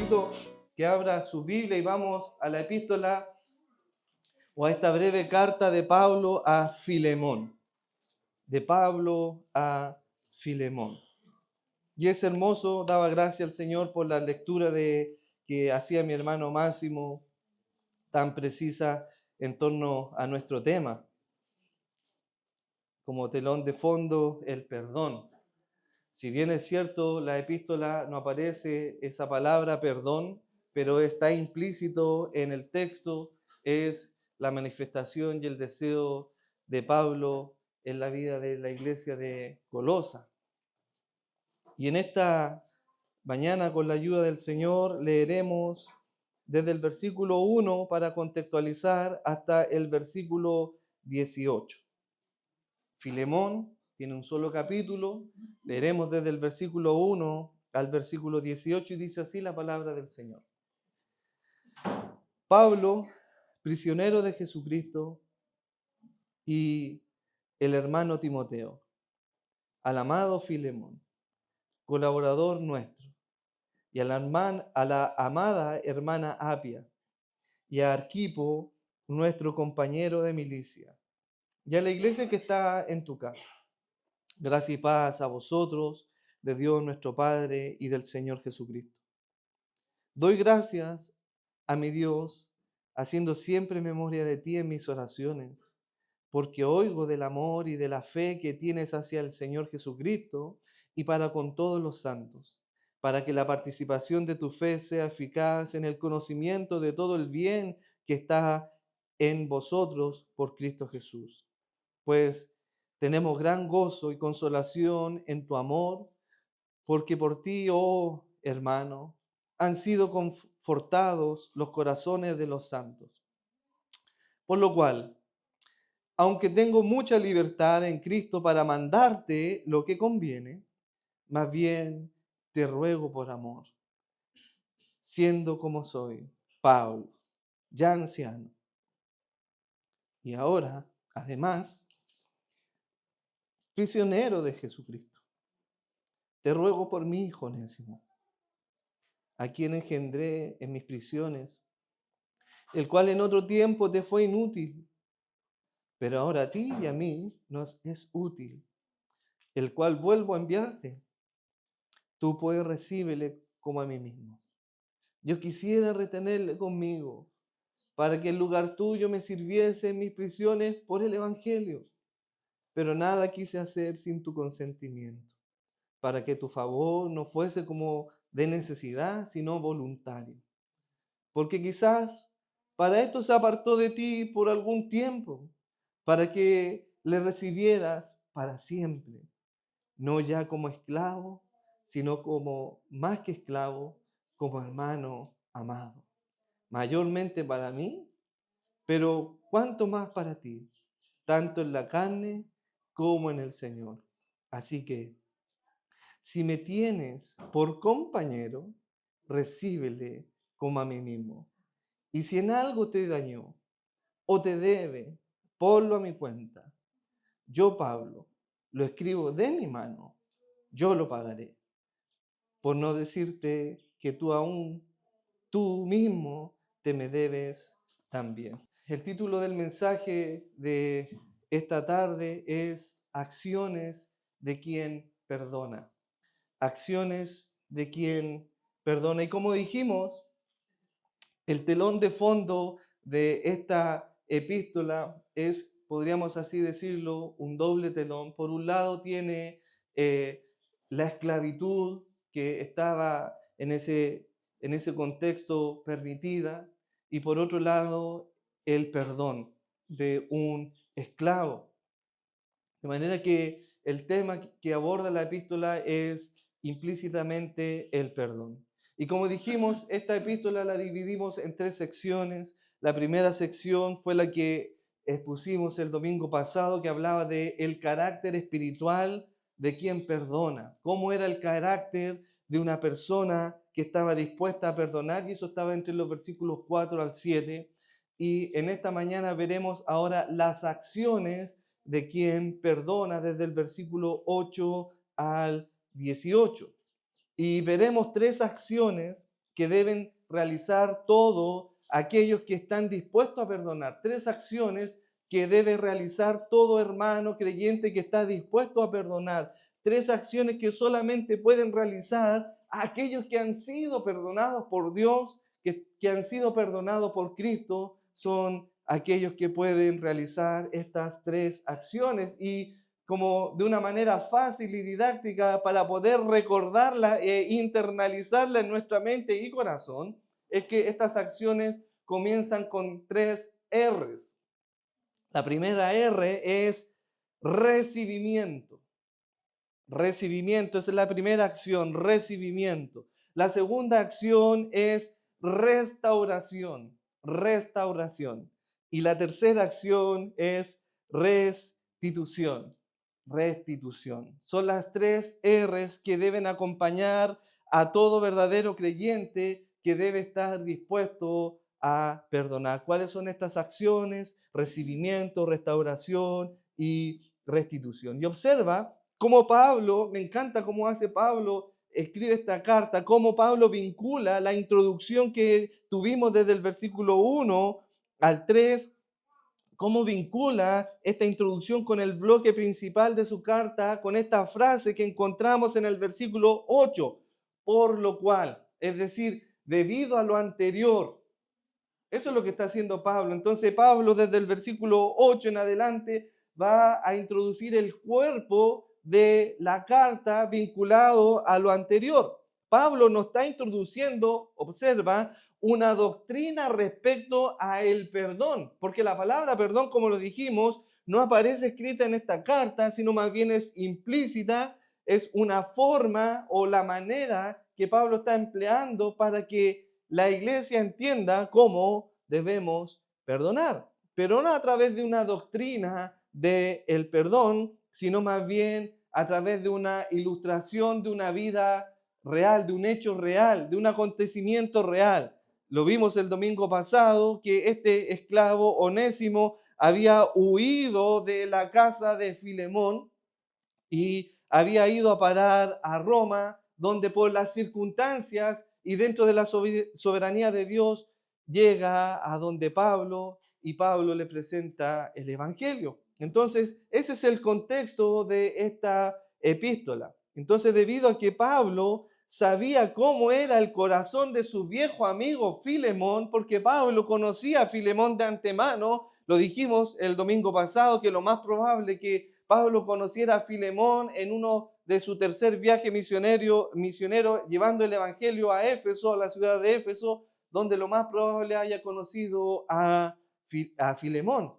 invito que abra su Biblia y vamos a la epístola o a esta breve carta de Pablo a Filemón. De Pablo a Filemón. Y es hermoso, daba gracias al Señor por la lectura que hacía mi hermano Máximo, tan precisa en torno a nuestro tema. Como telón de fondo, el perdón. Si bien es cierto, la epístola no aparece esa palabra perdón, pero está implícito en el texto, es la manifestación y el deseo de Pablo en la vida de la iglesia de Colosa. Y en esta mañana, con la ayuda del Señor, leeremos desde el versículo 1 para contextualizar hasta el versículo 18. Filemón tiene un solo capítulo, leeremos desde el versículo 1 al versículo 18 y dice así la palabra del Señor. Pablo, prisionero de Jesucristo, y el hermano Timoteo, al amado Filemón, colaborador nuestro, y a la amada hermana Apia, y a Arquipo, nuestro compañero de milicia, y a la iglesia que está en tu casa. Gracia y paz a vosotros, de Dios nuestro Padre y del Señor Jesucristo. Doy gracias a mi Dios, haciendo siempre memoria de ti en mis oraciones, porque oigo del amor y de la fe que tienes hacia el Señor Jesucristo y para con todos los santos, para que la participación de tu fe sea eficaz en el conocimiento de todo el bien que está en vosotros por Cristo Jesús. Pues tenemos gran gozo y consolación en tu amor, porque por ti, oh hermano, han sido confortados los corazones de los santos. Por lo cual, aunque tengo mucha libertad en Cristo para mandarte lo que conviene, más bien te ruego por amor, siendo como soy, Pablo, ya anciano. Y ahora, además, prisionero de Jesucristo. Te ruego por mi hijo Onésimo, a quien engendré en mis prisiones, el cual en otro tiempo te fue inútil, pero ahora a ti y a mí nos es útil, el cual vuelvo a enviarte. Tú pues recíbele como a mí mismo. Yo quisiera retenerle conmigo, para que en lugar tuyo me sirviese en mis prisiones por el Evangelio, pero nada quise hacer sin tu consentimiento, para que tu favor no fuese como de necesidad, sino voluntario. Porque quizás para esto se apartó de ti por algún tiempo, para que le recibieras para siempre, no ya como esclavo, sino como más que esclavo, como hermano amado. Mayormente para mí, pero cuánto más para ti, tanto en la carne como en el Señor. Así que, si me tienes por compañero, recíbele como a mí mismo. Y si en algo te dañó o te debe, ponlo a mi cuenta. Yo, Pablo, lo escribo de mi mano, yo lo pagaré. Por no decirte que tú mismo te me debes también. El título del mensaje de esta tarde es Acciones de quien perdona. Acciones de quien perdona. Y como dijimos, el telón de fondo de esta epístola es, podríamos así decirlo, un doble telón. Por un lado tiene la esclavitud que estaba en ese contexto permitida, y por otro lado el perdón de un esclavo. De manera que el tema que aborda la epístola es implícitamente el perdón. Y como dijimos, esta epístola la dividimos en 3 secciones. La primera sección fue la que expusimos el domingo pasado, que hablaba de el carácter espiritual de quien perdona. Cómo era el carácter de una persona que estaba dispuesta a perdonar, y eso estaba entre los versículos 4 al 7. Y en esta mañana veremos ahora las acciones de quien perdona desde el versículo 8 al 18. Y veremos 3 acciones que deben realizar todos aquellos que están dispuestos a perdonar. 3 acciones que debe realizar todo hermano creyente que está dispuesto a perdonar. 3 acciones que solamente pueden realizar aquellos que han sido perdonados por Dios, que han sido perdonados por Cristo, son aquellos que pueden realizar estas 3 acciones. Y como de una manera fácil y didáctica para poder recordarla e internalizarla en nuestra mente y corazón, es que estas acciones comienzan con 3 R's. La primera R es recibimiento. Recibimiento, esa es la primera acción, recibimiento. La segunda acción es restauración, restauración. Y la tercera acción es restitución, restitución. Son las 3 R's que deben acompañar a todo verdadero creyente que debe estar dispuesto a perdonar. ¿Cuáles son estas acciones? Recibimiento, restauración y restitución. Y observa cómo Pablo, me encanta cómo hace Pablo, escribe esta carta, cómo Pablo vincula la introducción que tuvimos desde el versículo 1 al 3, cómo vincula esta introducción con el bloque principal de su carta, con esta frase que encontramos en el versículo 8, por lo cual, es decir, debido a lo anterior. Eso es lo que está haciendo Pablo. Entonces Pablo desde el versículo 8 en adelante va a introducir el cuerpo de la carta vinculado a lo anterior. Pablo nos está introduciendo, observa, una doctrina respecto a el perdón, porque la palabra perdón, como lo dijimos, no aparece escrita en esta carta, sino más bien es implícita, es una forma o la manera que Pablo está empleando para que la iglesia entienda cómo debemos perdonar, pero no a través de una doctrina del perdón, sino más bien a través de una ilustración de una vida real, de un hecho real, de un acontecimiento real. Lo vimos el domingo pasado que este esclavo Onésimo había huido de la casa de Filemón y había ido a parar a Roma, donde por las circunstancias y dentro de la soberanía de Dios llega a donde Pablo y Pablo le presenta el Evangelio. Entonces, ese es el contexto de esta epístola. Entonces, debido a que Pablo sabía cómo era el corazón de su viejo amigo Filemón, porque Pablo conocía a Filemón de antemano, lo dijimos el domingo pasado, que lo más probable que Pablo conociera a Filemón en uno de su tercer viaje misionero, llevando el Evangelio a Éfeso, a la ciudad de Éfeso, donde lo más probable haya conocido a Filemón.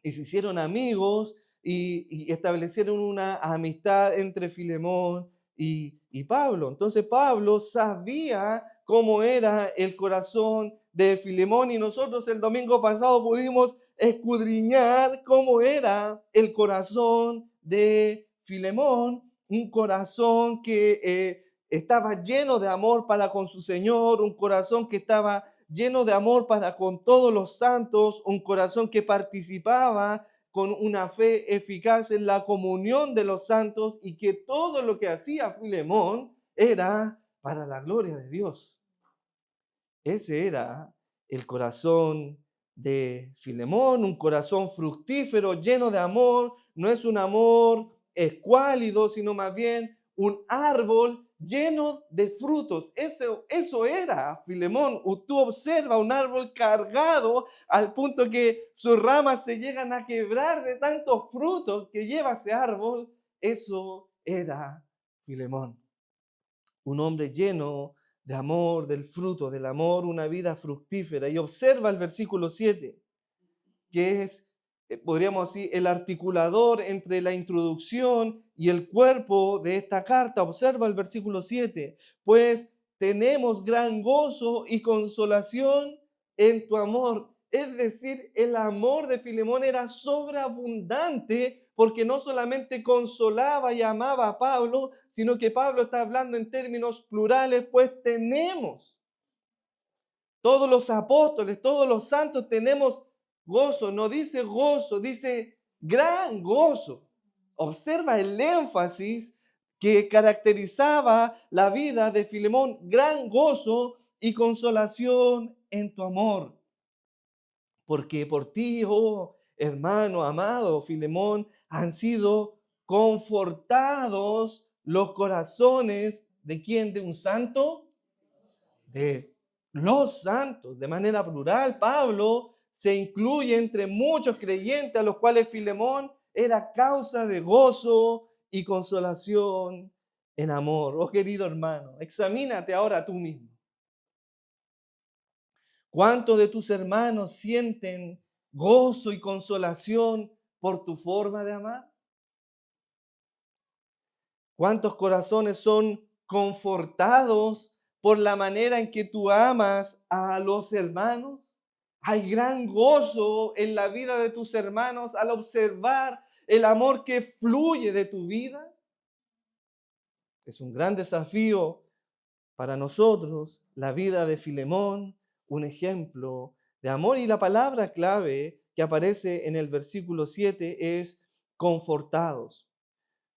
Y se hicieron amigos y establecieron una amistad entre Filemón y Pablo. Entonces Pablo sabía cómo era el corazón de Filemón y nosotros el domingo pasado pudimos escudriñar cómo era el corazón de Filemón, un corazón que estaba lleno de amor para con su Señor, un corazón que estaba lleno de amor para con todos los santos, un corazón que participaba con una fe eficaz en la comunión de los santos y que todo lo que hacía Filemón era para la gloria de Dios. Ese era el corazón de Filemón, un corazón fructífero, lleno de amor. No es un amor escuálido, sino más bien un árbol lleno de frutos. Eso era Filemón. Tú observa un árbol cargado al punto que sus ramas se llegan a quebrar de tantos frutos que lleva ese árbol. Eso era Filemón. Un hombre lleno de amor, del fruto del amor, una vida fructífera. Y observa el versículo 7, que es, podríamos decir, el articulador entre la introducción y el cuerpo de esta carta. Observa el versículo 7, pues tenemos gran gozo y consolación en tu amor. Es decir, el amor de Filemón era sobreabundante porque no solamente consolaba y amaba a Pablo, sino que Pablo está hablando en términos plurales, pues tenemos. Todos los apóstoles, todos los santos tenemos gozo, no dice gozo, dice gran gozo. Observa el énfasis que caracterizaba la vida de Filemón, gran gozo y consolación en tu amor. Porque por ti, oh hermano amado Filemón, han sido confortados los corazones ¿de quién? ¿De un santo? De los santos. De manera plural, Pablo se incluye entre muchos creyentes a los cuales Filemón era causa de gozo y consolación en amor. Oh querido hermano, examínate ahora tú mismo. ¿Cuántos de tus hermanos sienten gozo y consolación por tu forma de amar? ¿Cuántos corazones son confortados por la manera en que tú amas a los hermanos? Hay gran gozo en la vida de tus hermanos al observar el amor que fluye de tu vida. Es un gran desafío para nosotros la vida de Filemón, un ejemplo de amor. Y la palabra clave que aparece en el versículo 7 es confortados.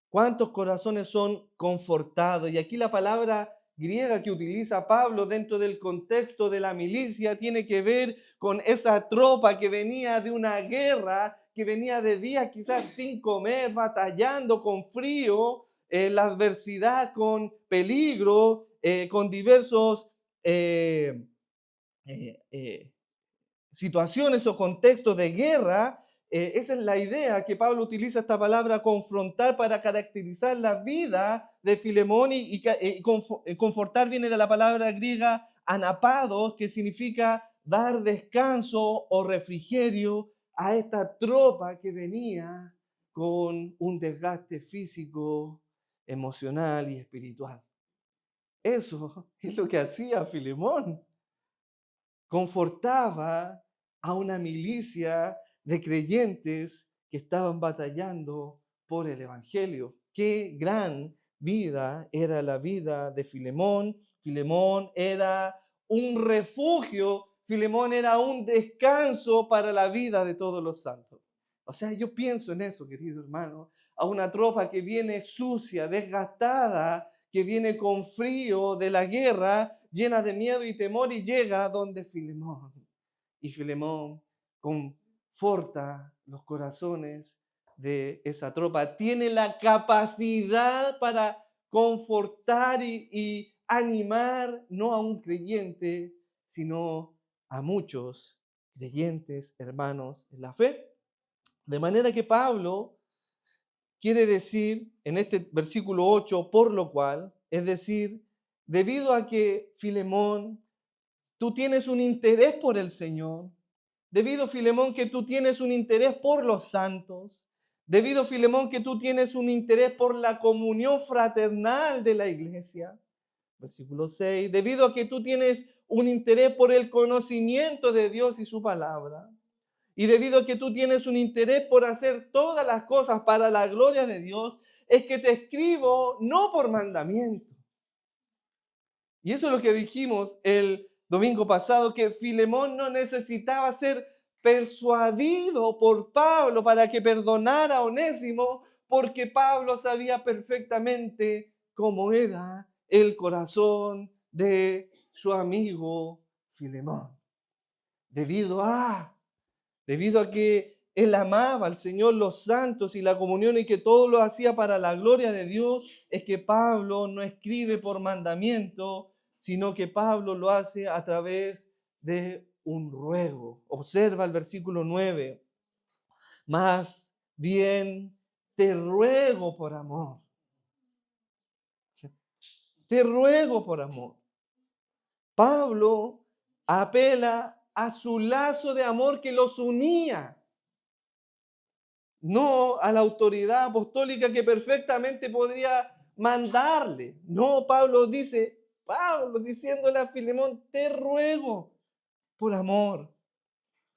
¿Cuántos corazones son confortados? Y aquí la palabra griega que utiliza Pablo dentro del contexto de la milicia tiene que ver con esa tropa que venía de una guerra, que venía de días quizás sin comer, batallando con frío, la adversidad, con peligro, con diversos eh, eh, situaciones o contextos de guerra. Esa es la idea que Pablo utiliza esta palabra confrontar para caracterizar la vida de Filemón y confortar viene de la palabra griega anapados, que significa dar descanso o refrigerio a esta tropa que venía con un desgaste físico, emocional y espiritual. Eso es lo que hacía Filemón. Confortaba a una milicia de creyentes que estaban batallando por el Evangelio. Qué gran vida era la vida de Filemón. Filemón era un refugio, Filemón era un descanso para la vida de todos los santos. O sea, yo pienso en eso, querido hermano, a una tropa que viene sucia, desgastada, que viene con frío de la guerra, llena de miedo y temor, y llega donde Filemón. Y Filemón conforta los corazones de esa tropa. Tiene la capacidad para confortar y animar no a un creyente, sino a muchos creyentes, hermanos en la fe. De manera que Pablo quiere decir en este versículo 8, por lo cual, es decir, debido a que Filemón, tú tienes un interés por el Señor, debido, Filemón, que tú tienes un interés por los santos, debido, Filemón, que tú tienes un interés por la comunión fraternal de la iglesia, versículo 6, debido a que tú tienes un interés por el conocimiento de Dios y su palabra, y debido a que tú tienes un interés por hacer todas las cosas para la gloria de Dios, es que te escribo no por mandamiento. Y eso es lo que dijimos el domingo pasado, que Filemón no necesitaba ser persuadido por Pablo para que perdonara a Onésimo, porque Pablo sabía perfectamente cómo era el corazón de su amigo Filemón. Debido a que él amaba al Señor, los santos y la comunión, y que todo lo hacía para la gloria de Dios, es que Pablo no escribe por mandamiento, sino que Pablo lo hace a través de un ruego. Observa el versículo 9. Más bien te ruego por amor. Te ruego por amor. Pablo apela a su lazo de amor que los unía, no a la autoridad apostólica que perfectamente podría mandarle. No, Pablo diciéndole a Filemón, te ruego por amor.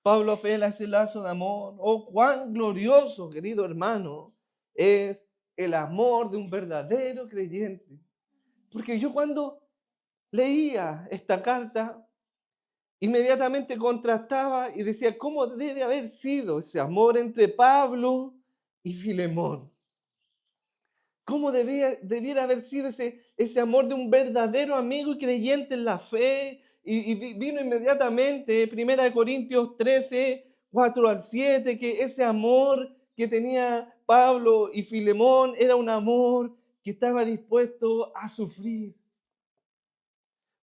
Pablo apela a ese lazo de amor. Oh, cuán glorioso, querido hermano, es el amor de un verdadero creyente. Porque yo cuando leía esta carta, inmediatamente contrastaba y decía, ¿cómo debe haber sido ese amor entre Pablo y Filemón? ¿Cómo debiera haber sido ese amor de un verdadero amigo y creyente en la fe vino inmediatamente 1 Corintios 13, 4 al 7, que ese amor que tenía Pablo y Filemón era un amor que estaba dispuesto a sufrir.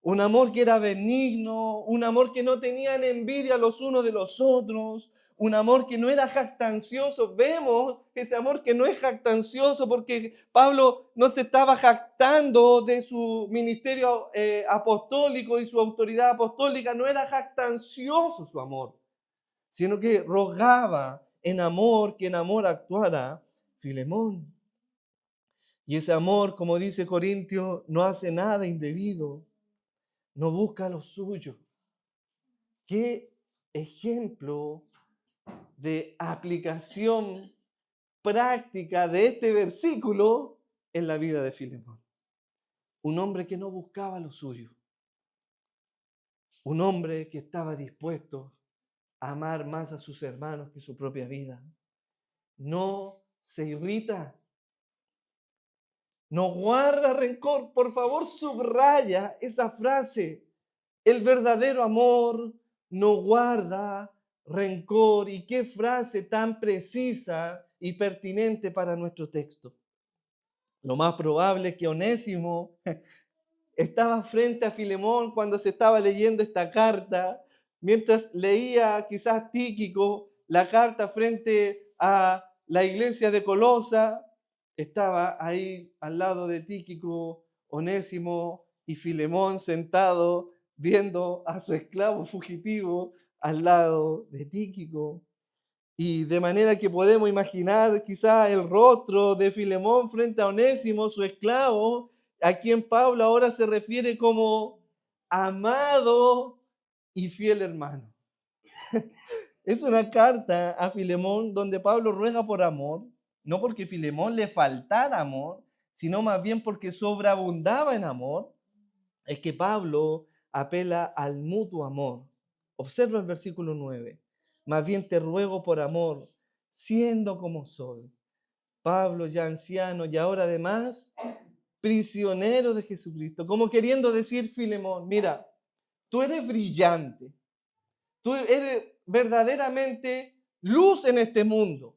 Un amor que era benigno, un amor que no tenían envidia los unos de los otros, un amor que no era jactancioso. Vemos ese amor que no es jactancioso porque Pablo no se estaba jactando de su ministerio apostólico y su autoridad apostólica. No era jactancioso su amor, sino que rogaba en amor que en amor actuara Filemón. Y ese amor, como dice Corintio, no hace nada indebido, no busca lo suyo. Qué ejemplo de aplicación práctica de este versículo en la vida de Filemón. Un hombre que no buscaba lo suyo. Un hombre que estaba dispuesto a amar más a sus hermanos que su propia vida. No se irrita. No guarda rencor. Por favor, subraya esa frase. El verdadero amor no guarda rencor. Y qué frase tan precisa y pertinente para nuestro texto. Lo más probable es que Onésimo estaba frente a Filemón cuando se estaba leyendo esta carta, mientras leía quizás Tíquico la carta frente a la iglesia de Colosa. Estaba ahí al lado de Tíquico, Onésimo y Filemón sentado viendo a su esclavo fugitivo al lado de Tíquico. Y de manera que podemos imaginar quizás el rostro de Filemón frente a Onésimo, su esclavo, a quien Pablo ahora se refiere como amado y fiel hermano. Es una carta a Filemón donde Pablo ruega por amor, no porque Filemón le faltara amor, sino más bien porque sobreabundaba en amor. Es que Pablo apela al mutuo amor. Observa el versículo 9. Más bien te ruego por amor, siendo como soy. Pablo ya anciano y ahora además prisionero de Jesucristo. Como queriendo decir Filemón, mira, tú eres brillante. Tú eres verdaderamente luz en este mundo.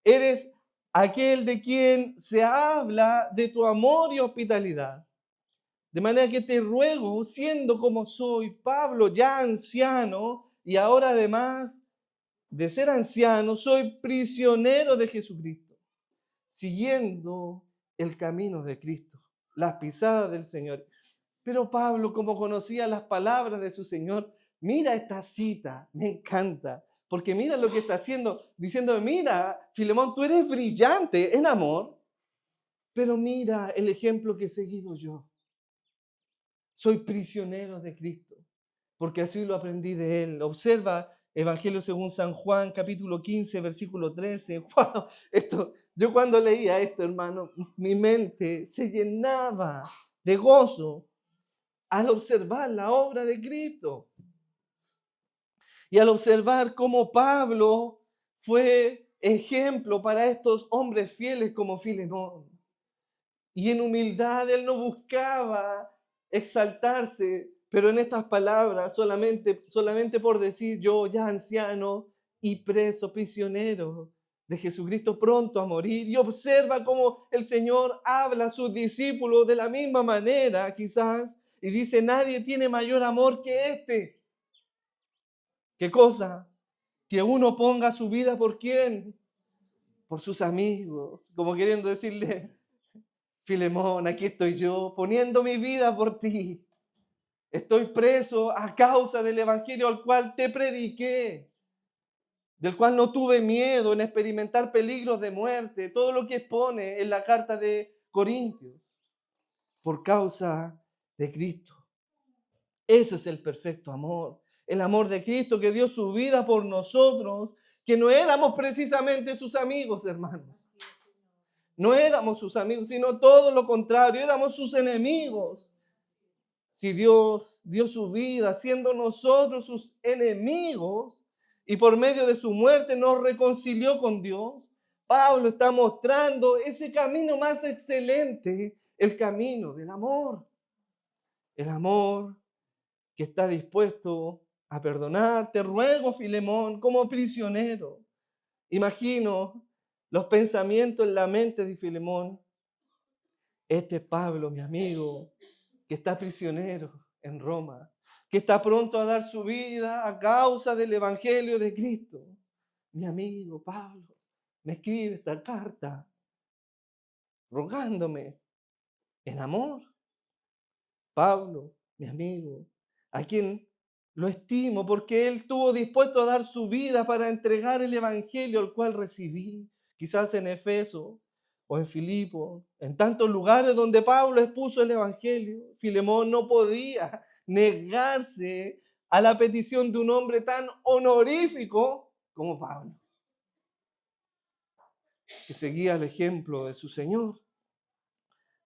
Eres aquel de quien se habla de tu amor y hospitalidad. De manera que te ruego, siendo como soy, Pablo, ya anciano, y ahora además de ser anciano, soy prisionero de Jesucristo, siguiendo el camino de Cristo, las pisadas del Señor. Pero Pablo, como conocía las palabras de su Señor, mira esta cita, me encanta, porque mira lo que está haciendo, diciendo, mira, Filemón, tú eres brillante en amor, pero mira el ejemplo que he seguido yo. Soy prisionero de Cristo, porque así lo aprendí de Él. Observa Evangelio según San Juan, capítulo 15, versículo 13. ¡Wow! Yo cuando leía esto, hermano, mi mente se llenaba de gozo al observar la obra de Cristo. Y al observar cómo Pablo fue ejemplo para estos hombres fieles como Filemón. Y en humildad él no buscaba exaltarse, pero en estas palabras solamente por decir yo ya anciano y preso, prisionero de Jesucristo pronto a morir. Y observa cómo el Señor habla a sus discípulos de la misma manera quizás y dice, nadie tiene mayor amor que este. ¿Qué cosa? Que uno ponga su vida por quién, por sus amigos, como queriendo decirle, Filemón, aquí estoy yo poniendo mi vida por ti. Estoy preso a causa del evangelio al cual te prediqué, del cual no tuve miedo en experimentar peligros de muerte, todo lo que expone en la carta de Corintios, por causa de Cristo. Ese es el perfecto amor, el amor de Cristo que dio su vida por nosotros, que no éramos precisamente sus amigos, hermanos. No éramos sus amigos, sino todo lo contrario, éramos sus enemigos. Si Dios dio su vida siendo nosotros sus enemigos y por medio de su muerte nos reconcilió con Dios, Pablo está mostrando ese camino más excelente, el camino del amor. El amor que está dispuesto a perdonar. Te ruego, Filemón, como prisionero. Imagino los pensamientos en la mente de Filemón. Este es Pablo, mi amigo, que está prisionero en Roma, que está pronto a dar su vida a causa del Evangelio de Cristo. Mi amigo Pablo me escribe esta carta rogándome en amor. Pablo, mi amigo, a quien lo estimo porque él estuvo dispuesto a dar su vida para entregar el Evangelio al cual recibí, quizás en Efeso o en Filipo, en tantos lugares donde Pablo expuso el Evangelio. Filemón no podía negarse a la petición de un hombre tan honorífico como Pablo, que seguía el ejemplo de su Señor.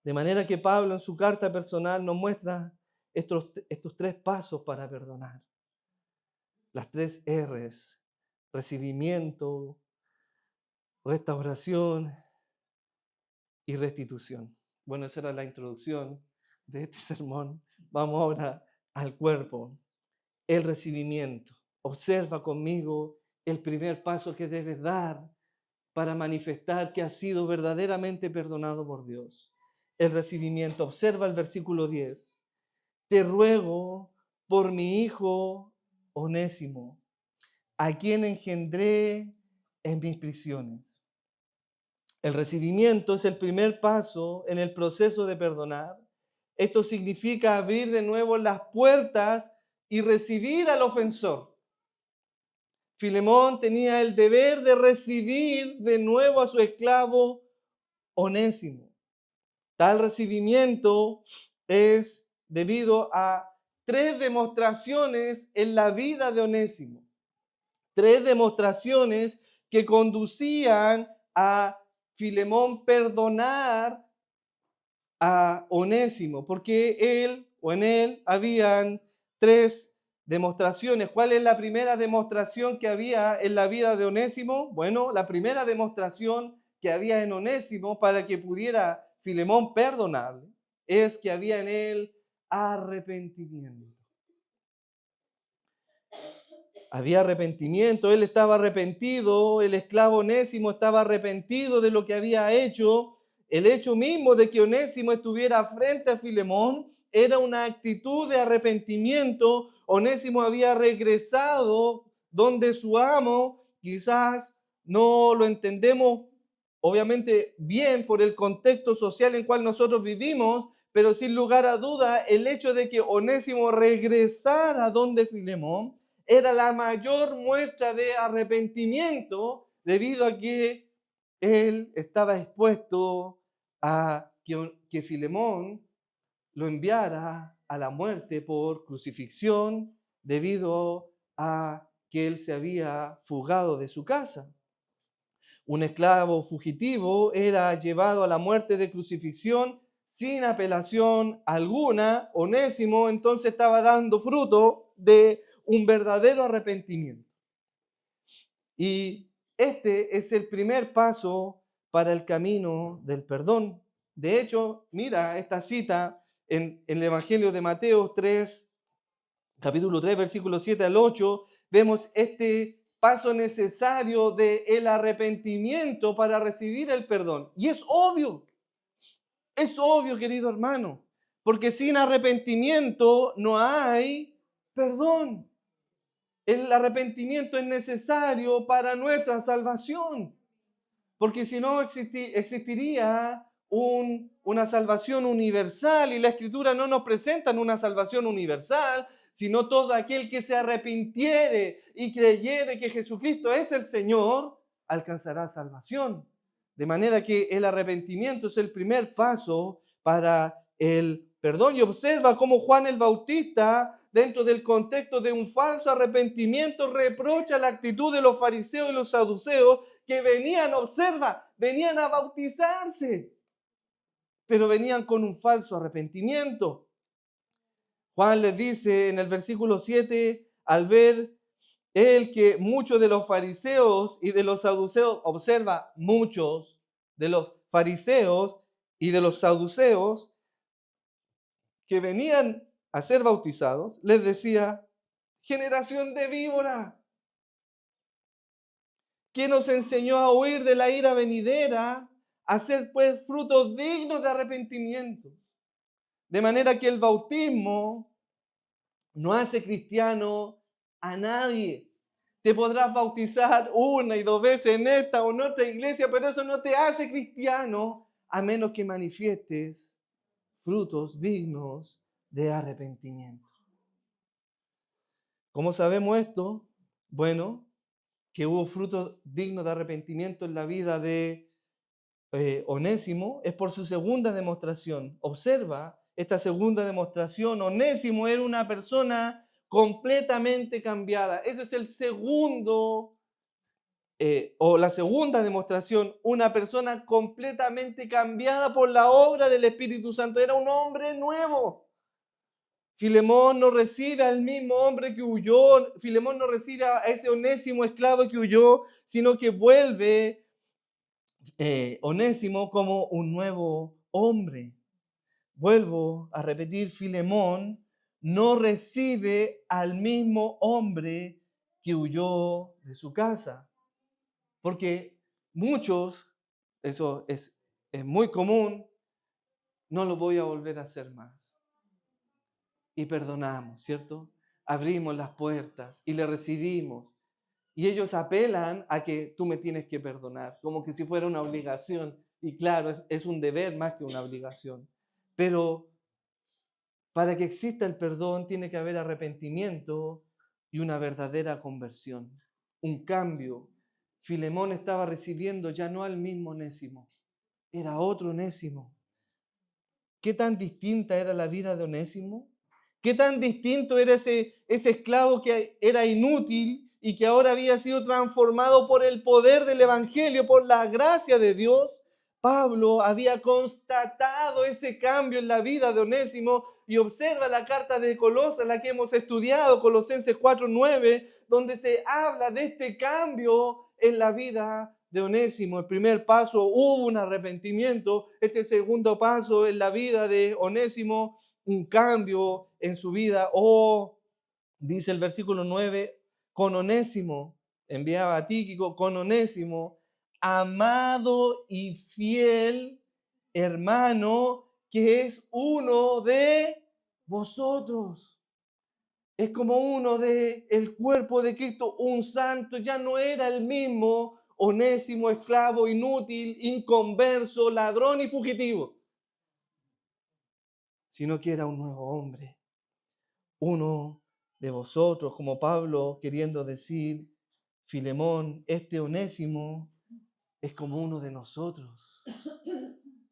De manera que Pablo en su carta personal nos muestra estos 3 pasos para perdonar. Las 3 R's: recibimiento, restauración y restitución. Bueno, esa era la introducción de este sermón. Vamos ahora al cuerpo. El recibimiento. Observa conmigo el primer paso que debes dar para manifestar que has sido verdaderamente perdonado por Dios. El recibimiento. Observa el versículo 10. Te ruego por mi hijo Onésimo, a quien engendré en mis prisiones. El recibimiento es el primer paso en el proceso de perdonar. Esto significa abrir de nuevo las puertas y recibir al ofensor. Filemón tenía el deber de recibir de nuevo a su esclavo Onésimo. Tal recibimiento es debido a 3 demostraciones en la vida de Onésimo. 3 demostraciones que conducían a Filemón perdonar a Onésimo, porque él o en él habían 3 demostraciones. ¿Cuál es la primera demostración que había en la vida de Onésimo? Bueno, la primera demostración que había en Onésimo para que pudiera Filemón perdonarle es que había en él arrepentimiento. Había arrepentimiento, él estaba arrepentido, el esclavo Onésimo estaba arrepentido de lo que había hecho. El hecho mismo de que Onésimo estuviera frente a Filemón era una actitud de arrepentimiento. Onésimo había regresado donde su amo, quizás no lo entendemos obviamente bien por el contexto social en cual nosotros vivimos, pero sin lugar a duda el hecho de que Onésimo regresara donde Filemón era la mayor muestra de arrepentimiento debido a que él estaba expuesto a que Filemón lo enviara a la muerte por crucifixión debido a que él se había fugado de su casa. Un esclavo fugitivo era llevado a la muerte de crucifixión sin apelación alguna. Onésimo entonces estaba dando fruto de un verdadero arrepentimiento. Y este es el primer paso para el camino del perdón. De hecho, mira esta cita en el Evangelio de Mateo 3, capítulo 3, versículo 7 al 8. Vemos este paso necesario del arrepentimiento para recibir el perdón. Y es obvio, querido hermano, porque sin arrepentimiento no hay perdón. El arrepentimiento es necesario para nuestra salvación, porque si no existiría una salvación universal, y la Escritura no nos presenta una salvación universal, sino todo aquel que se arrepintiere y creyere que Jesucristo es el Señor, alcanzará salvación. De manera que el arrepentimiento es el primer paso para el perdón. Y observa cómo Juan el Bautista, dentro del contexto de un falso arrepentimiento, reprocha la actitud de los fariseos y los saduceos que venían a bautizarse, pero venían con un falso arrepentimiento. Juan les dice en el versículo 7, al ver él que muchos de los fariseos y de los saduceos, observa, muchos de los fariseos y de los saduceos que venían a ser bautizados, les decía: generación de víbora, ¿quién nos enseñó a huir de la ira venidera? A hacer pues frutos dignos de arrepentimiento. De manera que el bautismo no hace cristiano a nadie. Te podrás bautizar una y dos veces en esta o en otra iglesia, pero eso no te hace cristiano a menos que manifiestes frutos dignos de arrepentimiento. ¿Cómo sabemos esto? Bueno, que hubo frutos dignos de arrepentimiento en la vida de Onésimo es por su segunda demostración. Observa esta segunda demostración. Onésimo era una persona completamente cambiada. Ese es el segundo, o la segunda demostración. Una persona completamente cambiada por la obra del Espíritu Santo. Era un hombre nuevo. Filemón no recibe al mismo hombre que huyó. Filemón no recibe a ese Onésimo esclavo que huyó, sino que vuelve Onésimo como un nuevo hombre. Vuelvo a repetir, Filemón no recibe al mismo hombre que huyó de su casa. Porque muchos, eso es muy común, no lo voy a volver a hacer más. Y perdonamos, ¿cierto? Abrimos las puertas y le recibimos. Y ellos apelan a que tú me tienes que perdonar, como que si fuera una obligación. Y claro, es un deber más que una obligación. Pero para que exista el perdón tiene que haber arrepentimiento y una verdadera conversión, un cambio. Filemón estaba recibiendo ya no al mismo Onésimo, era otro Onésimo. ¿Qué tan distinta era la vida de Onésimo? ¿Qué tan distinto era ese esclavo que era inútil y que ahora había sido transformado por el poder del Evangelio, por la gracia de Dios? Pablo había constatado ese cambio en la vida de Onésimo y observa la carta de Colosas, la que hemos estudiado, Colosenses 4:9, donde se habla de este cambio en la vida de Onésimo. El primer paso, hubo un arrepentimiento. Este es el segundo paso en la vida de Onésimo, un cambio en su vida. Dice el versículo 9, con Onésimo, enviaba a Tíquico, con Onésimo, amado y fiel hermano, que es uno de vosotros. Es como uno de el cuerpo de Cristo, un santo. Ya no era el mismo Onésimo, esclavo, inútil, inconverso, ladrón y fugitivo, sino que era un nuevo hombre, uno de vosotros, como Pablo queriendo decir: Filemón, este Onésimo es como uno de nosotros.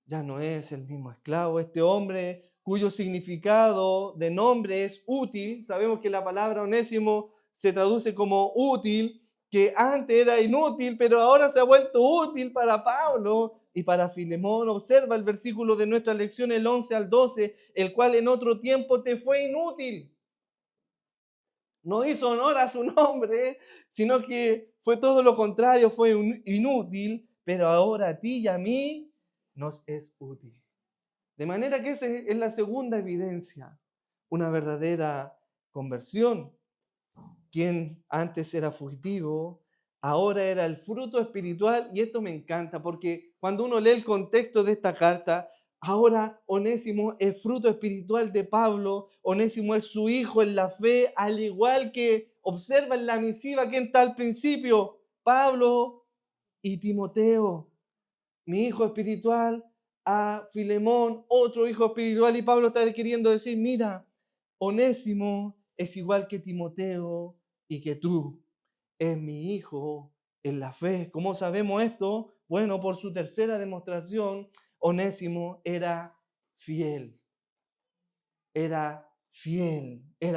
Ya no es el mismo esclavo, este hombre cuyo significado de nombre es útil. Sabemos que la palabra Onésimo se traduce como útil, que antes era inútil, pero ahora se ha vuelto útil para Pablo y para Filemón. Observa el versículo de nuestra lección, el 11 al 12, el cual en otro tiempo te fue inútil. No hizo honor a su nombre, sino que fue todo lo contrario, fue inútil, pero ahora a ti y a mí nos es útil. De manera que esa es la segunda evidencia, una verdadera conversión. Quien antes era fugitivo, ahora era el fruto espiritual, y esto me encanta porque cuando uno lee el contexto de esta carta, ahora Onésimo es fruto espiritual de Pablo, Onésimo es su hijo en la fe, al igual que observa en la misiva que está al principio, Pablo y Timoteo, mi hijo espiritual, a Filemón, otro hijo espiritual, y Pablo está queriendo decir: mira, Onésimo es igual que Timoteo y que tú, es mi hijo en la fe. ¿Cómo sabemos esto? Bueno, por su tercera demostración, Onésimo era fiel. Era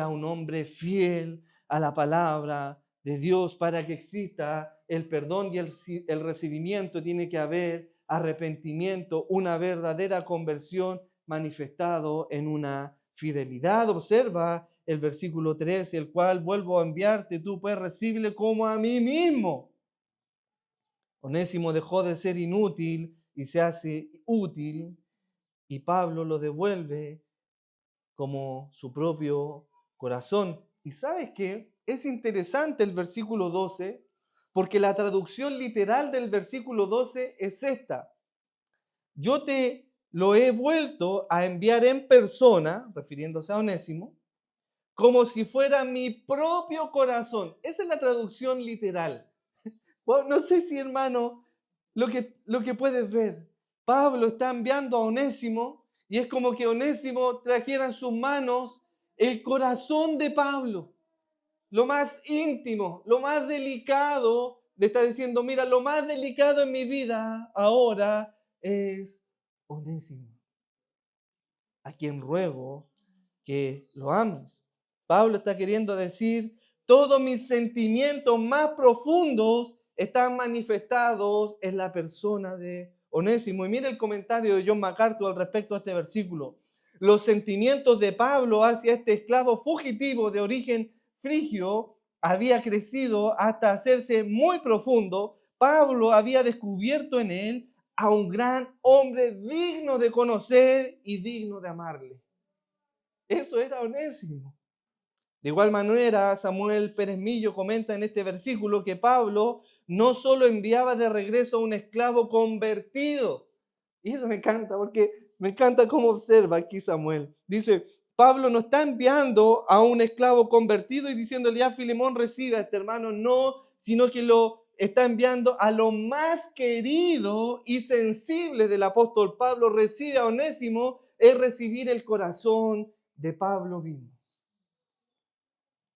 un hombre fiel a la palabra de Dios. Para que exista el perdón y el recibimiento, tiene que haber arrepentimiento, una verdadera conversión manifestado en una fidelidad. Observa el versículo 13, el cual vuelvo a enviarte, tú pues recíbele como a mí mismo. Onésimo dejó de ser inútil y se hace útil, y Pablo lo devuelve como su propio corazón. ¿Y sabes qué? Es interesante el versículo 12, porque la traducción literal del versículo 12 es esta: yo te lo he vuelto a enviar en persona, refiriéndose a Onésimo, como si fuera mi propio corazón. Esa es la traducción literal. Bueno, no sé si, hermano, lo que puedes ver. Pablo está enviando a Onésimo y es como que Onésimo trajera en sus manos el corazón de Pablo, lo más íntimo, lo más delicado. Le está diciendo, mira, lo más delicado en mi vida ahora es Onésimo, a quien ruego que lo ames. Pablo está queriendo decir, todos mis sentimientos más profundos están manifestados en la persona de Onésimo. Y mire el comentario de John MacArthur al respecto a este versículo. Los sentimientos de Pablo hacia este esclavo fugitivo de origen frigio había crecido hasta hacerse muy profundo. Pablo había descubierto en él a un gran hombre digno de conocer y digno de amarle. Eso era Onésimo. De igual manera, Samuel Pérez Millo comenta en este versículo que Pablo no solo enviaba de regreso a un esclavo convertido, y eso me encanta, porque me encanta cómo observa aquí Samuel. Dice, Pablo no está enviando a un esclavo convertido y diciéndole, a Filemón recibe a este hermano, no, sino que lo está enviando a lo más querido y sensible del apóstol Pablo. Recibe a Onésimo, es recibir el corazón de Pablo mismo.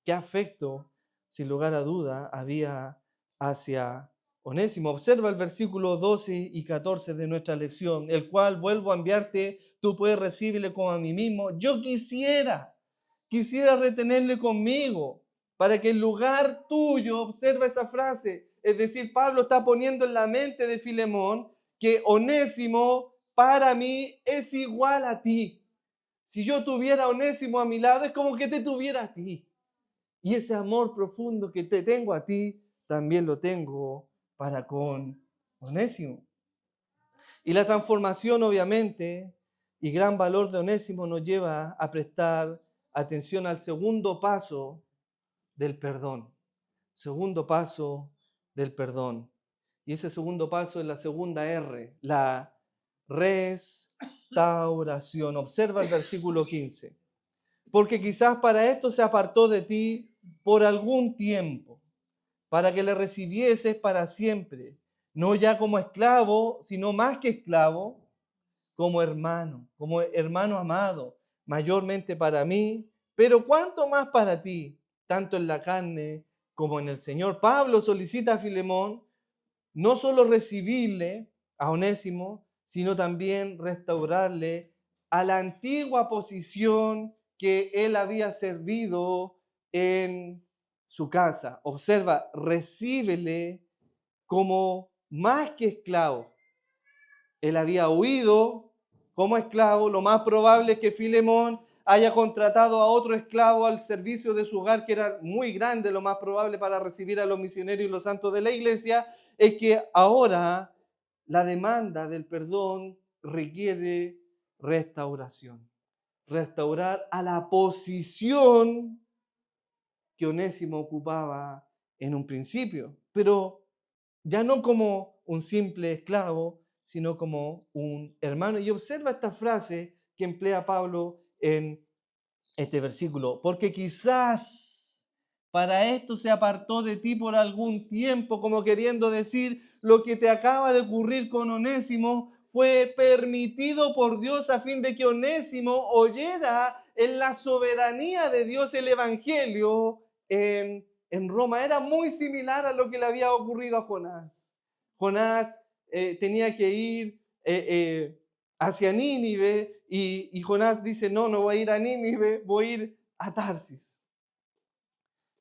Qué afecto, sin lugar a duda, había hacia Onésimo. Observa el versículo 12 y 14 de nuestra lección, el cual vuelvo a enviarte, tú puedes recibirle como a mí mismo. Yo quisiera retenerle conmigo, para que en lugar tuyo, observa esa frase, es decir, Pablo está poniendo en la mente de Filemón que Onésimo para mí es igual a ti. Si yo tuviera a Onésimo a mi lado, es como que te tuviera a ti. Y ese amor profundo que te tengo a ti, también lo tengo para con Onésimo. Y la transformación, obviamente, y gran valor de Onésimo nos lleva a prestar atención al segundo paso del perdón. Segundo paso del perdón. Y ese segundo paso es la segunda R, la restauración. Observa el versículo 15. Porque quizás para esto se apartó de ti por algún tiempo, para que le recibieses para siempre, no ya como esclavo, sino más que esclavo, como hermano amado, mayormente para mí, pero cuánto más para ti, tanto en la carne como en el Señor. Pablo solicita a Filemón no solo recibirle a Onésimo, sino también restaurarle a la antigua posición que él había servido en su casa. Observa, recíbele como más que esclavo. Él había huido como esclavo. Lo más probable es que Filemón haya contratado a otro esclavo al servicio de su hogar, que era muy grande, lo más probable para recibir a los misioneros y los santos de la iglesia. Es que ahora la demanda del perdón requiere restauración. Restaurar a la posición que Onésimo ocupaba en un principio, pero ya no como un simple esclavo, sino como un hermano. Y observa esta frase que emplea Pablo en este versículo, porque quizás para esto se apartó de ti por algún tiempo, como queriendo decir, lo que te acaba de ocurrir con Onésimo fue permitido por Dios a fin de que Onésimo oyera en la soberanía de Dios el evangelio en Roma. Era muy similar a lo que le había ocurrido a Jonás. Jonás tenía que ir hacia Nínive y Jonás dice, no voy a ir a Nínive, voy a ir a Tarsis.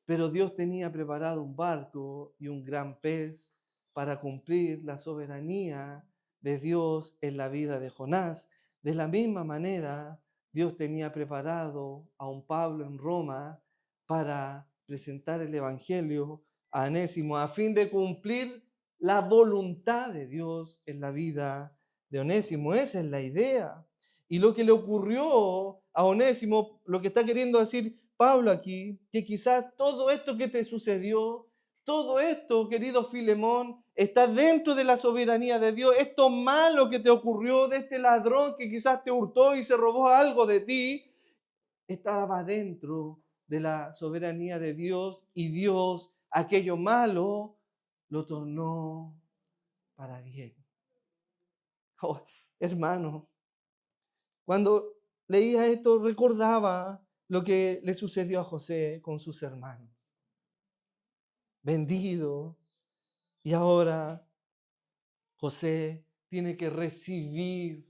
Pero Dios tenía preparado un barco y un gran pez para cumplir la soberanía de Dios en la vida de Jonás. De la misma manera, Dios tenía preparado a un Pablo en Roma para presentar el evangelio a Onésimo a fin de cumplir la voluntad de Dios en la vida de Onésimo. Esa es la idea. Y lo que le ocurrió a Onésimo, lo que está queriendo decir Pablo aquí, que quizás todo esto que te sucedió, todo esto, querido Filemón, está dentro de la soberanía de Dios. Esto malo que te ocurrió, de este ladrón que quizás te hurtó y se robó algo de ti, estaba dentro de la soberanía de Dios, y Dios aquello malo lo tornó para bien. Oh, hermano, cuando leía esto recordaba lo que le sucedió a José con sus hermanos. Vendido, y ahora José tiene que recibir,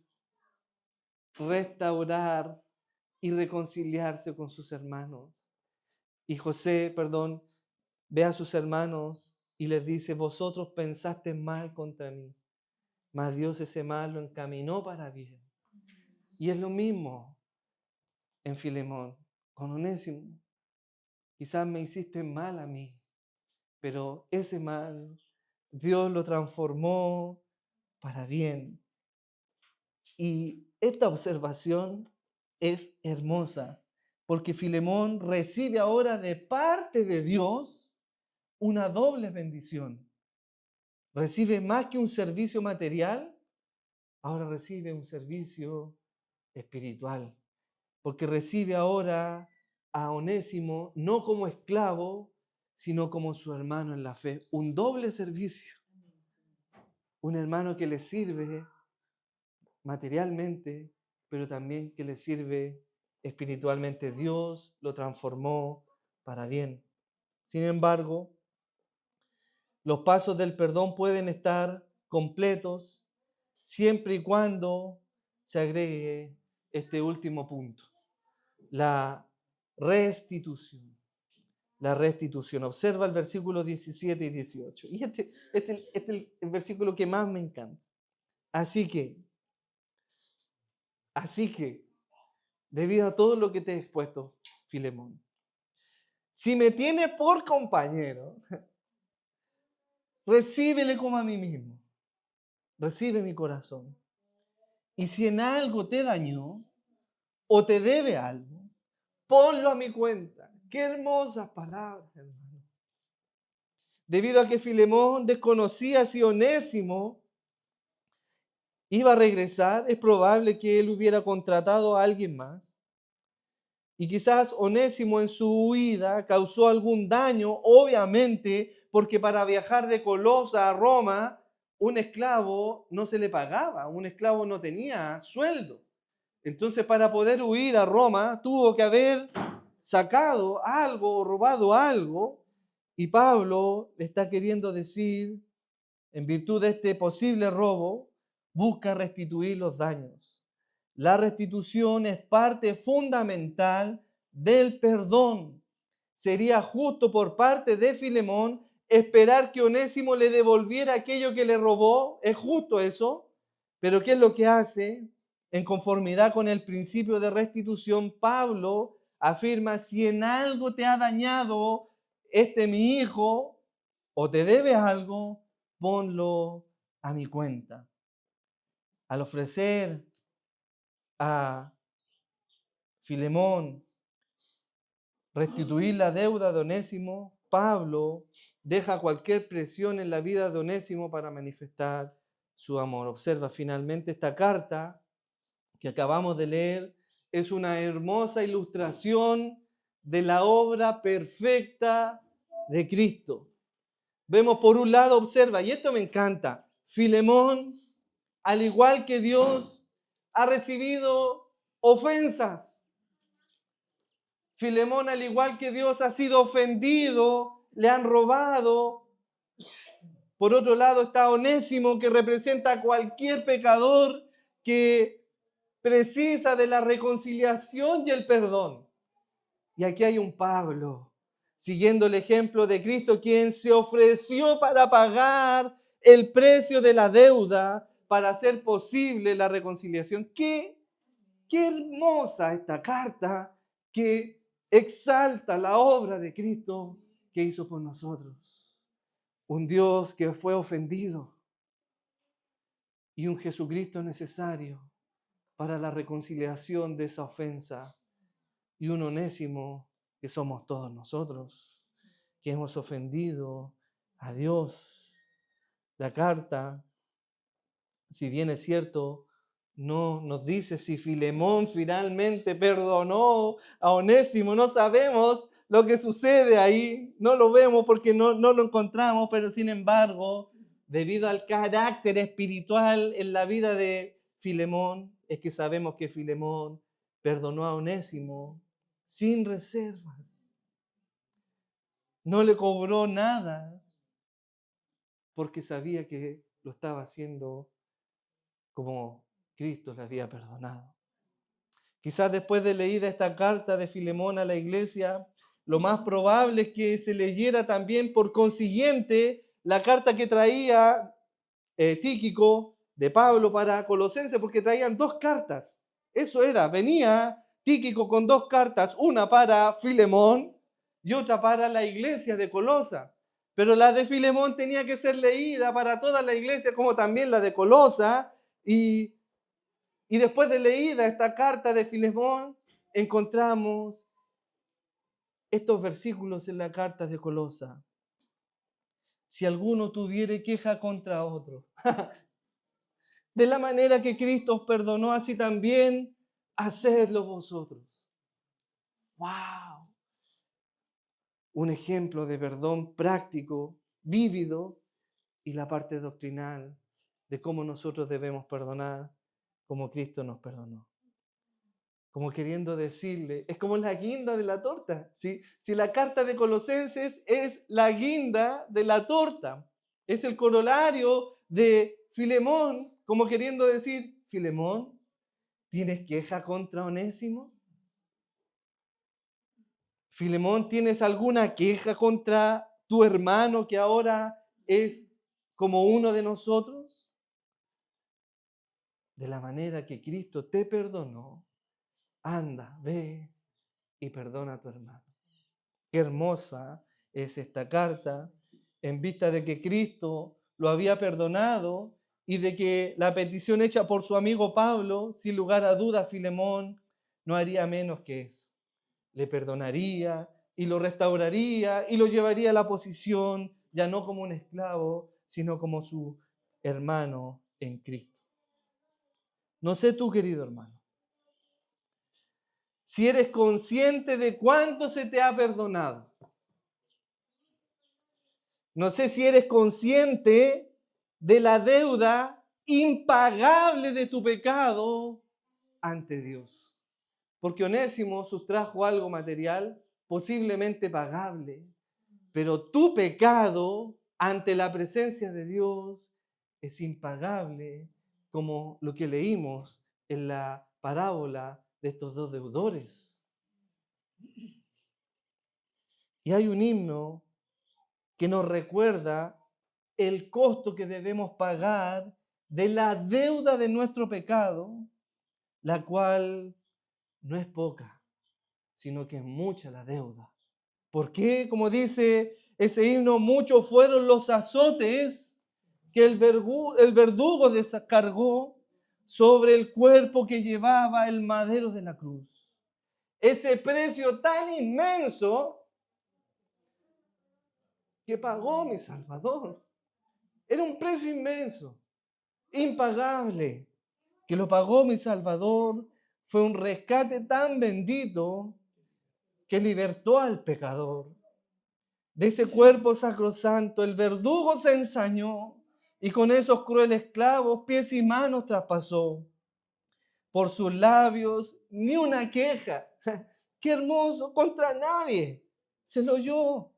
restaurar y reconciliarse con sus hermanos. Y José, ve a sus hermanos y les dice: vosotros pensaste mal contra mí, mas Dios ese mal lo encaminó para bien. Y es lo mismo en Filemón, con Onésimo. Quizás me hiciste mal a mí, pero ese mal Dios lo transformó para bien. Y esta observación es hermosa, porque Filemón recibe ahora de parte de Dios una doble bendición. Recibe más que un servicio material, ahora recibe un servicio espiritual, porque recibe ahora a Onésimo no como esclavo, sino como su hermano en la fe. Un doble servicio. Un hermano que le sirve materialmente, pero también que le sirve espiritualmente. Dios lo transformó para bien. Sin embargo, los pasos del perdón pueden estar completos siempre y cuando se agregue este último punto: la restitución. La restitución. Observa el versículo 17 y 18. Y este es el versículo que más me encanta. Así que, debido a todo lo que te he expuesto, Filemón, si me tienes por compañero, recíbele como a mí mismo. Recibe mi corazón. Y si en algo te dañó o te debe algo, ponlo a mi cuenta. Qué hermosas palabras, hermano. Debido a que Filemón desconocía si Onésimo iba a regresar, es probable que él hubiera contratado a alguien más. Y quizás Onésimo en su huida causó algún daño, obviamente, porque para viajar de Colosa a Roma, un esclavo no se le pagaba, un esclavo no tenía sueldo. Entonces, para poder huir a Roma, tuvo que haber sacado algo o robado algo. Y Pablo le está queriendo decir, en virtud de este posible robo, busca restituir los daños. La restitución es parte fundamental del perdón. Sería justo por parte de Filemón esperar que Onésimo le devolviera aquello que le robó. Es justo eso. Pero ¿qué es lo que hace? En conformidad con el principio de restitución, Pablo afirma: si en algo te ha dañado mi hijo o te debe algo, ponlo a mi cuenta. Al ofrecer a Filemón restituir la deuda de Onésimo, Pablo deja cualquier presión en la vida de Onésimo para manifestar su amor. Observa finalmente esta carta que acabamos de leer, es una hermosa ilustración de la obra perfecta de Cristo. Vemos por un lado, observa, y esto me encanta, Filemón, al igual que Dios, ha recibido ofensas. Filemón, al igual que Dios, ha sido ofendido, le han robado. Por otro lado está Onésimo, que representa a cualquier pecador que precisa de la reconciliación y el perdón. Y aquí hay un Pablo, siguiendo el ejemplo de Cristo, quien se ofreció para pagar el precio de la deuda para hacer posible la reconciliación. Qué hermosa esta carta que exalta la obra de Cristo que hizo por nosotros. Un Dios que fue ofendido y un Jesucristo necesario para la reconciliación de esa ofensa. Y un Onésimo, que somos todos nosotros, que hemos ofendido a Dios. La carta, si bien es cierto, no nos dice si Filemón finalmente perdonó a Onésimo. No sabemos lo que sucede ahí, no lo vemos porque no lo encontramos, pero sin embargo, debido al carácter espiritual en la vida de Filemón, es que sabemos que Filemón perdonó a Onésimo sin reservas. No le cobró nada porque sabía que lo estaba haciendo como Cristo le había perdonado. Quizás después de leída esta carta de Filemón a la iglesia, lo más probable es que se leyera también por consiguiente la carta que traía Tíquico de Pablo para Colosenses, porque traían dos cartas. Eso era, venía Tíquico con dos cartas, una para Filemón y otra para la iglesia de Colosa. Pero la de Filemón tenía que ser leída para toda la iglesia, como también la de Colosa, y después de leída esta carta de Filemón, encontramos estos versículos en la carta de Colosa. Si alguno tuviere queja contra otro, de la manera que Cristo os perdonó, así también hacedlo vosotros. ¡Wow! Un ejemplo de perdón práctico, vívido, y la parte doctrinal de cómo nosotros debemos perdonar como Cristo nos perdonó. Como queriendo decirle, es como la guinda de la torta. Si la carta de Colosenses es la guinda de la torta, es el corolario de Filemón, como queriendo decir, Filemón, ¿tienes queja contra Onésimo? Filemón, ¿tienes alguna queja contra tu hermano que ahora es como uno de nosotros? De la manera que Cristo te perdonó, anda, ve y perdona a tu hermano. Qué hermosa es esta carta en vista de que Cristo lo había perdonado y de que la petición hecha por su amigo Pablo, sin lugar a dudas, Filemón no haría menos que eso. Le perdonaría y lo restauraría y lo llevaría a la posición ya no como un esclavo, sino como su hermano en Cristo. No sé tú, querido hermano, si eres consciente de cuánto se te ha perdonado. No sé si eres consciente de la deuda impagable de tu pecado ante Dios. Porque Onésimo sustrajo algo material, posiblemente pagable, pero tu pecado ante la presencia de Dios es impagable, como lo que leímos en la parábola de estos dos deudores. Y hay un himno que nos recuerda el costo que debemos pagar de la deuda de nuestro pecado, la cual no es poca, sino que es mucha la deuda. ¿Por qué? Como dice ese himno, muchos fueron los azotes que el verdugo descargó sobre el cuerpo que llevaba el madero de la cruz. Ese precio tan inmenso que pagó mi Salvador. Era un precio inmenso, impagable, que lo pagó mi Salvador. Fue un rescate tan bendito que libertó al pecador. De ese cuerpo sacrosanto, el verdugo se ensañó y con esos crueles clavos pies y manos traspasó. Por sus labios ni una queja. ¡Qué hermoso! Contra nadie se lo oyó.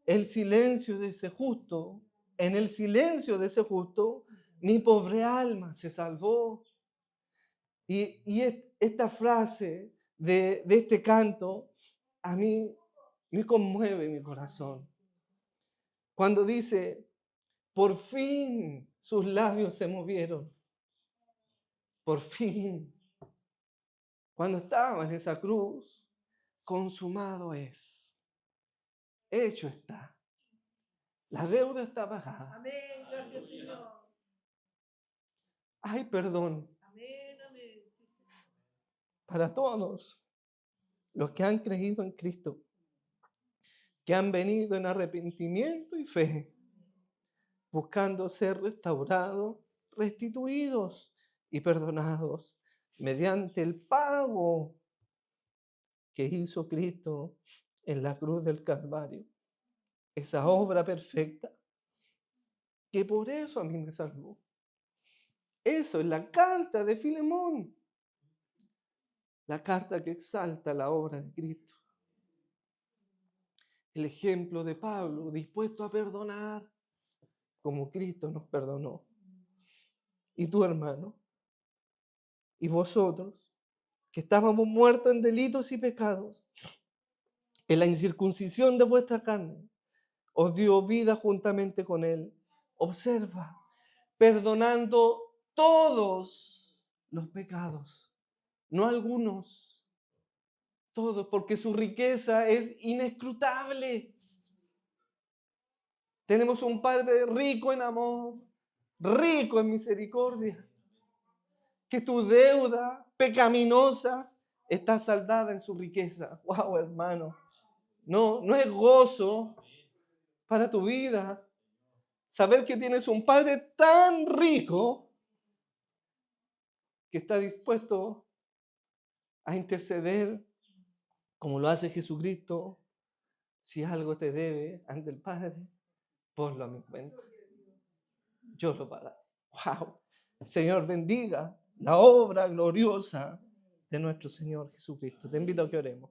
El silencio de ese justo, en el silencio de ese justo, mi pobre alma se salvó. Y esta frase de este canto a mí me conmueve mi corazón. Cuando dice, por fin sus labios se movieron. Por fin. Cuando estaba en esa cruz, consumado es. Hecho está. La deuda está pagada. Amén, gracias Señor. Hay perdón. Amén, amén. para todos los que han creído en Cristo, que han venido en arrepentimiento y fe, buscando ser restaurados, restituidos y perdonados mediante el pago que hizo Cristo en la cruz del Calvario. Esa obra perfecta, que por eso a mí me salvó. Eso es la carta de Filemón, la carta que exalta la obra de Cristo. El ejemplo de Pablo, dispuesto a perdonar como Cristo nos perdonó. Y tú, hermano, y vosotros, que estábamos muertos en delitos y pecados, en la incircuncisión de vuestra carne, os dio vida juntamente con él. Observa, perdonando todos los pecados, no algunos, todos, porque su riqueza es inescrutable. Tenemos un Padre rico en amor, rico en misericordia, que tu deuda pecaminosa está saldada en su riqueza. Wow, hermano. No es gozo para tu vida saber que tienes un Padre tan rico que está dispuesto a interceder como lo hace Jesucristo. Si algo te debe ante el Padre, ponlo a mi cuenta. Yo lo pagaré. Wow. Señor, bendiga la obra gloriosa de nuestro Señor Jesucristo. Te invito a que oremos.